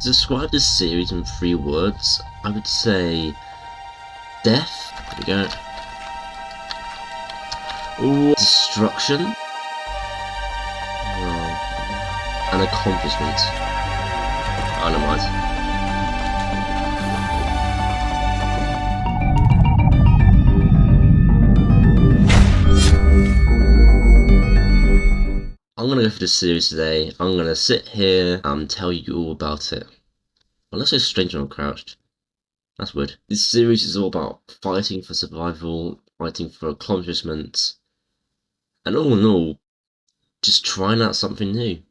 describe this series in 3 words, I would say death. There we go. Ooh, destruction. And accomplishment. Oh, never mind. I'm gonna go through this series today. I'm gonna sit here and tell you all about it. Well, let's go Stranger on Crouched. That's weird. This series is all about fighting for survival, fighting for accomplishment, and all in all, just trying out something new.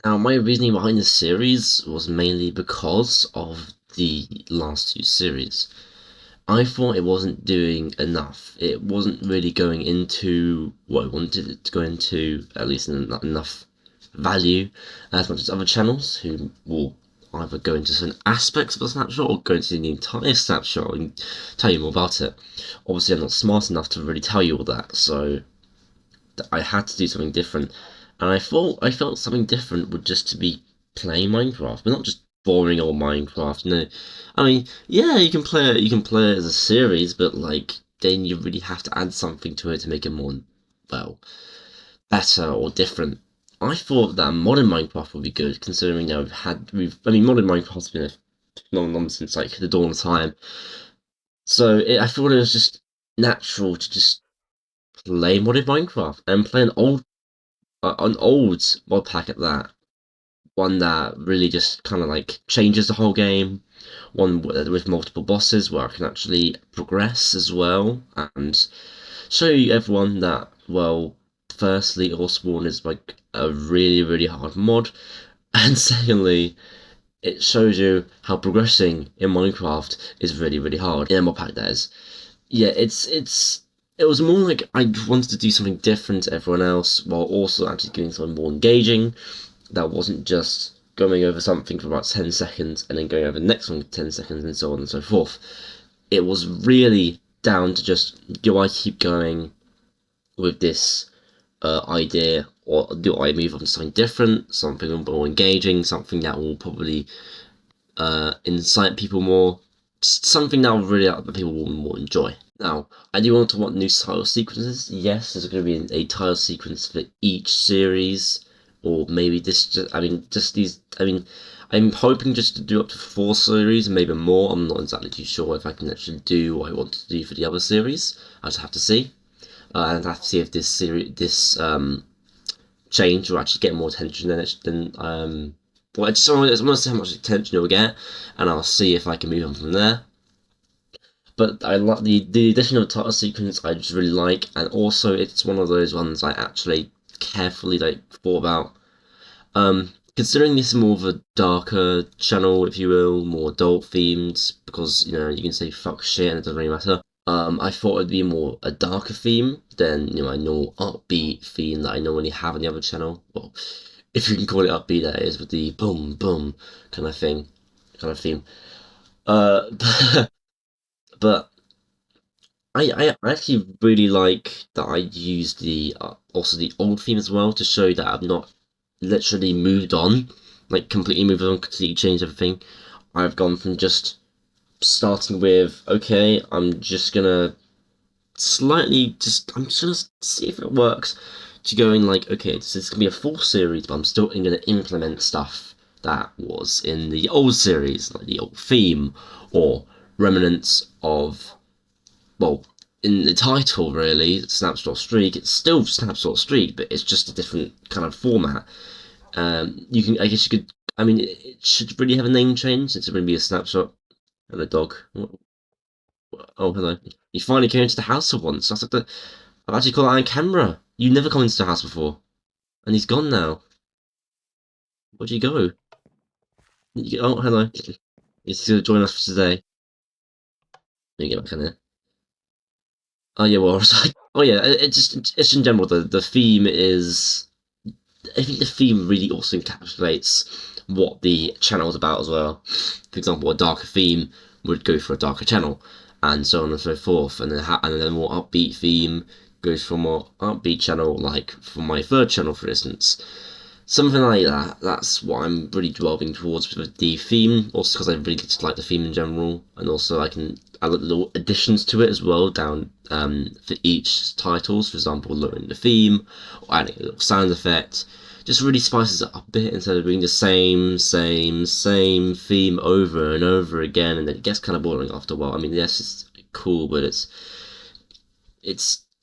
Now, my reasoning behind this series was mainly because of the last 2 series. I thought it wasn't doing enough. It wasn't really going into what I wanted it to go into, at least not enough value, as much as other channels who will either go into certain aspects of a snapshot or go into the entire snapshot and tell you more about it. Obviously, I'm not smart enough to really tell you all that, so I had to do something different. And I felt something different would just to be playing Minecraft, but not just boring old Minecraft. No, I mean, yeah, you can play it as a series, but like then you really have to add something to it to make it more, well, better or different. I thought that modern Minecraft would be good, considering that I mean, modern Minecraft's been a phenomenon since like the dawn of time. So I thought it was just natural to just play modern Minecraft and play an old mod pack at that. One that really just kind of like changes the whole game. One with multiple bosses where I can actually progress as well and show you everyone that, well, firstly, Spawn is like a really, really hard mod, and secondly, it shows you how progressing in Minecraft is really, really hard. In a mod pack, that is. Yeah, it was more like I wanted to do something different to everyone else while also actually doing something more engaging that wasn't just going over something for about 10 seconds and then going over the next one for 10 seconds and so on and so forth. It was really down to just, do I keep going with this idea, or do I move on to something different, something more engaging, something that will probably incite people more, something that will really that people will more enjoy. Now, I do want to want new title sequences. Yes, there's going to be a title sequence for each series, or maybe I'm hoping just to do up to 4 series, maybe more. I'm not exactly too sure if I can actually do what I want to do for the other series. I just have to see. And I have to see if this change will actually get more attention well, I just want to see how much attention it will get, and I'll see if I can move on from there. But I like the additional title sequence. I just really like, and also it's one of those ones I actually carefully thought about. Considering this is more of a darker channel, if you will, more adult themed, because you can say fuck shit and it doesn't really matter. I thought it'd be more a darker theme than my normal upbeat theme that I normally have on the other channel. Well, if you can call it upbeat, that is, with the boom boom kind of theme. But I actually really like that I used the also the old theme as well to show that I've not literally moved on, like completely moved on, completely changed everything. I've gone from just starting with, okay, I'm just gonna see if it works, to going like, okay, this is gonna be a full series, but I'm still gonna implement stuff that was in the old series, like the old theme or remnants of, well, in the title really, Snapshot Streak. It's still Snapshot Streak, but it's just a different kind of format. I mean, it should really have a name change since it's going to be a snapshot. And a dog. Oh, hello. You finally came into the house for once. I've actually caught that on camera. You never come into the house before. And he's gone now. Where'd you go? Oh, hello. He's going to join us for today. Let me get back in there. Oh, yeah, well, oh, yeah, it's in general, the theme is, I think the theme really also encapsulates what the channel is about as well. For example, a darker theme would go for a darker channel, and so on and so forth. And then a more upbeat theme goes for a more upbeat channel, like for my third channel, for instance. Something like that. That's what I'm really delving towards with the theme. Also, because I really just like the theme in general, and also I can add little additions to it as well down for each titles. For example, lowering the theme or adding a little sound effect. Just really spices it up a bit instead of being the same theme over and over again, and it gets kind of boring after a while. I mean, yes, it's cool, but it's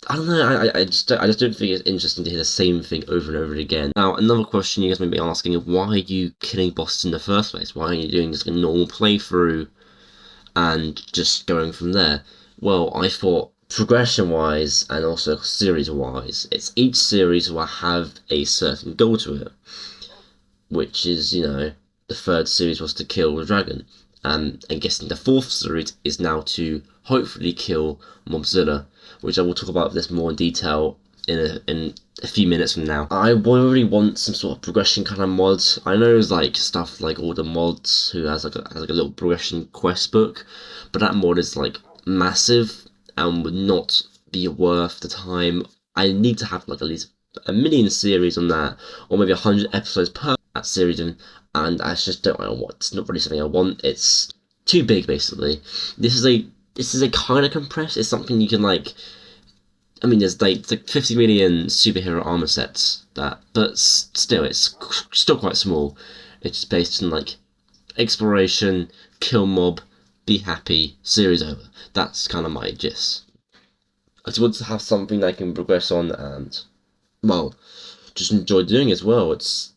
I don't know. I just don't think it's interesting to hear the same thing over and over again. Now, another question you guys may be asking is why are you killing bosses in the first place? Why aren't you doing just a normal playthrough and just going from there? Well, I thought progression wise and also series wise, it's each series will have a certain goal to it, which is, the third series was to kill the dragon. And guessing the fourth series is now to hopefully kill Mobzilla, which I will talk about this more in detail in a few minutes from now. I really want some sort of progression kind of mods. I know there's like stuff like all the mods who has like a little progression quest book, but that mod is like massive and would not be worth the time. I need to have like at least a million series on that, or maybe 100 episodes per that series, and I just don't know what. It's not really something I want. It's too big, basically. This is a kind of compressed. It's something you can like. I mean, there's like 50 million superhero armor sets but still, it's still quite small. It's just based on like exploration, kill mob, be happy, series over. That's kind of my gist. I just want to have something that I can progress on and, well, just enjoy doing as well. It's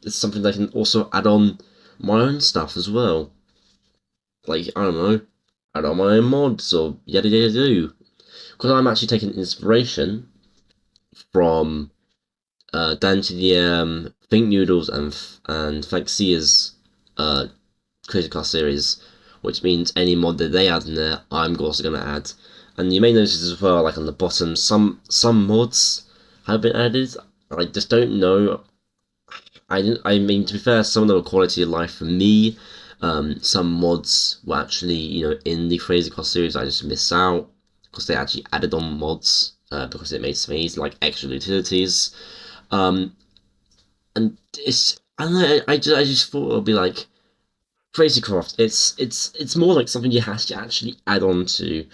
something that I can also add on my own stuff as well. Like, I don't know, add on my own mods or yada yada do. Because I'm actually taking inspiration from Dante the Think Noodles and Faxia's Creative Class series, which means any mod that they add in there, I'm also going to add. And you may notice as well, like on the bottom, some mods have been added. I just don't know. I mean, to be fair, some of them are quality of life for me. Some mods were actually, in the Crazy Class series, I just missed out because they actually added on mods because it made some easy, like extra utilities. And I don't know. I just thought it would be like Crazy Craft. It's more like something you have to actually add on to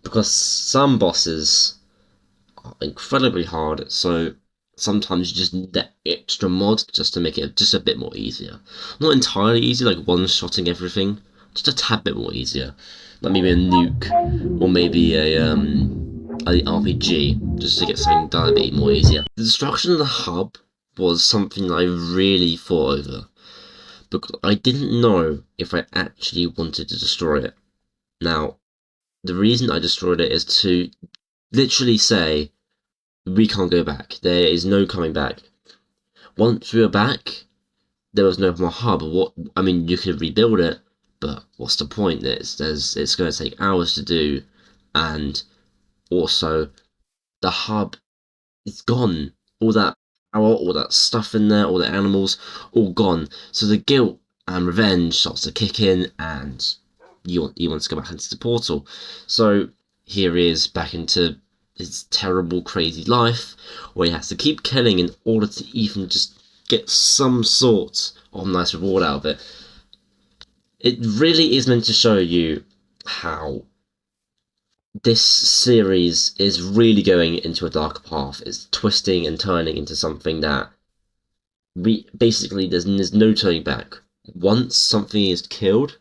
because some bosses are incredibly hard. So sometimes you just need that extra mod just to make it just a bit more easier. Not entirely easy, like one-shotting everything, just a tad bit more easier. Like maybe a nuke, or maybe a RPG, just to get something done a bit more easier. The destruction of the hub was something I really thought over, because I didn't know if I actually wanted to destroy it. Now, the reason I destroyed it is to literally say, we can't go back. There is no coming back. Once we were back, there was no more hub. I mean, you could rebuild it, but what's the point? It's going to take hours to do, and also the hub is gone. All that power, all that stuff in there, all the animals, all gone. So the guilt and revenge starts to kick in, and you want to go back into the portal. So here he is back into his terrible, crazy life, where he has to keep killing in order to even just get some sort of nice reward out of it. It really is meant to show you how this series is really going into a dark path. It's twisting and turning into something that basically there's no turning back. Once something is killed,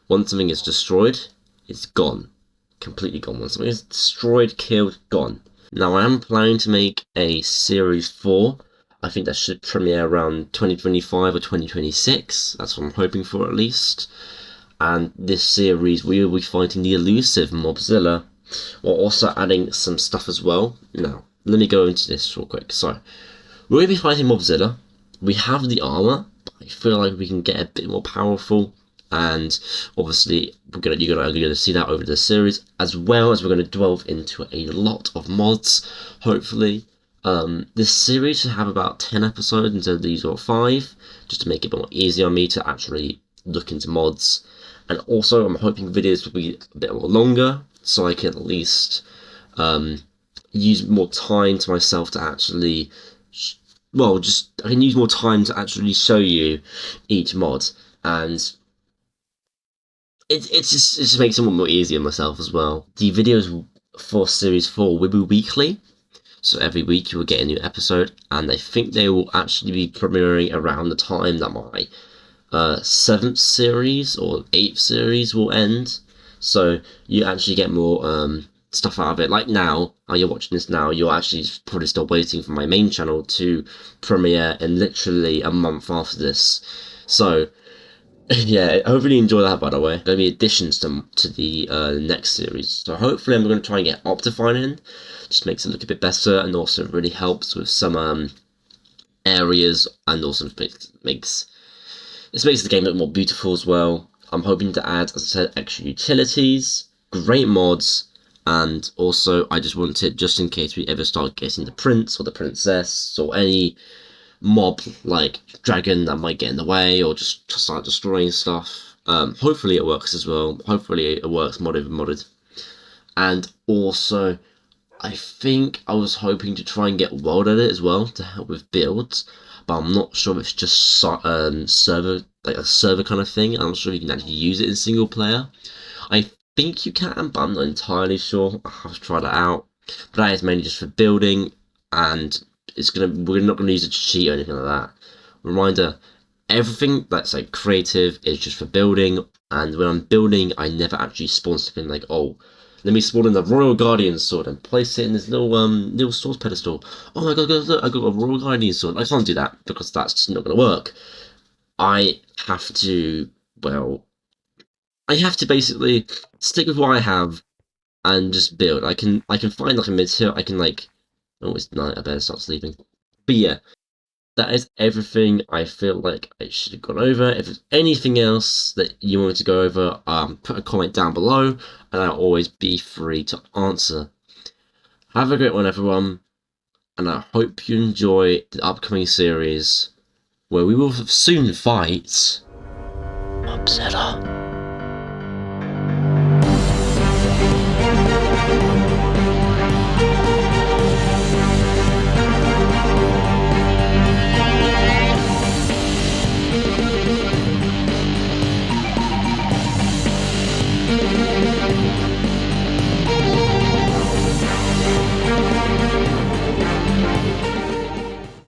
once something is destroyed, it's gone. Completely gone. Once something is destroyed, killed, gone. Now I am planning to make a series 4. I think that should premiere around 2025 or 2026. That's what I'm hoping for at least. And this series we will be fighting the elusive Mobzilla, while also adding some stuff as well. Now, let me go into this real quick. So, we're going to be fighting Mobzilla. We have the armor, but I feel like we can get a bit more powerful. And obviously, you're gonna see that over the series, as well as we're going to delve into a lot of mods, hopefully. This series should have about 10 episodes instead of these 5, just to make it a bit more easier on me to actually look into mods. And also, I'm hoping videos will be a bit more longer, so I can at least use more time to myself to actually well, just I can use more time to actually show you each mod, and it just makes it more easier on myself as well. The videos for Series 4 will be weekly, so every week you will get a new episode, and I think they will actually be premiering around the time that my 7th series or 8th series will end. So you actually get more stuff out of it. Like now, you're watching this now, you're actually probably still waiting for my main channel to premiere in literally a month after this. So yeah, I really enjoy that, by the way. There'll be additions to the next series. So hopefully I'm going to try and get Optifine in. Just makes it look a bit better, and also really helps with some areas, and also makes the game look more beautiful as well. I'm hoping to add, as I said, extra utilities, great mods, and also I just wanted, just in case we ever start getting the prince or the princess or any mob like dragon that might get in the way or just start destroying stuff. Hopefully it works as well. Hopefully it works modded. And also, I think I was hoping to try and get world edit as well to help with builds, but I'm not sure if it's just server, like a server kind of thing. I'm not sure if you can actually use it in single player. I think you can, but I'm not entirely sure. I have to try that out. But that is mainly just for building, and we're not gonna use a cheat or anything like that. Reminder: everything that's like creative is just for building, and when I'm building, I never actually spawn something like, oh, let me spawn in the Royal Guardian sword and place it in this little sword pedestal. Oh my god, look, I got a Royal Guardian sword. I can't do that because that's just not gonna work. I have to, well, I have to basically stick with what I have and just build. I can find like a material. I can like, oh, it's night. I better start sleeping. But yeah, that is everything I feel like I should have gone over. If there's anything else that you wanted to go over, put a comment down below, and I'll always be free to answer. Have a great one, everyone, and I hope you enjoy the upcoming series where we will soon fight Obsidian.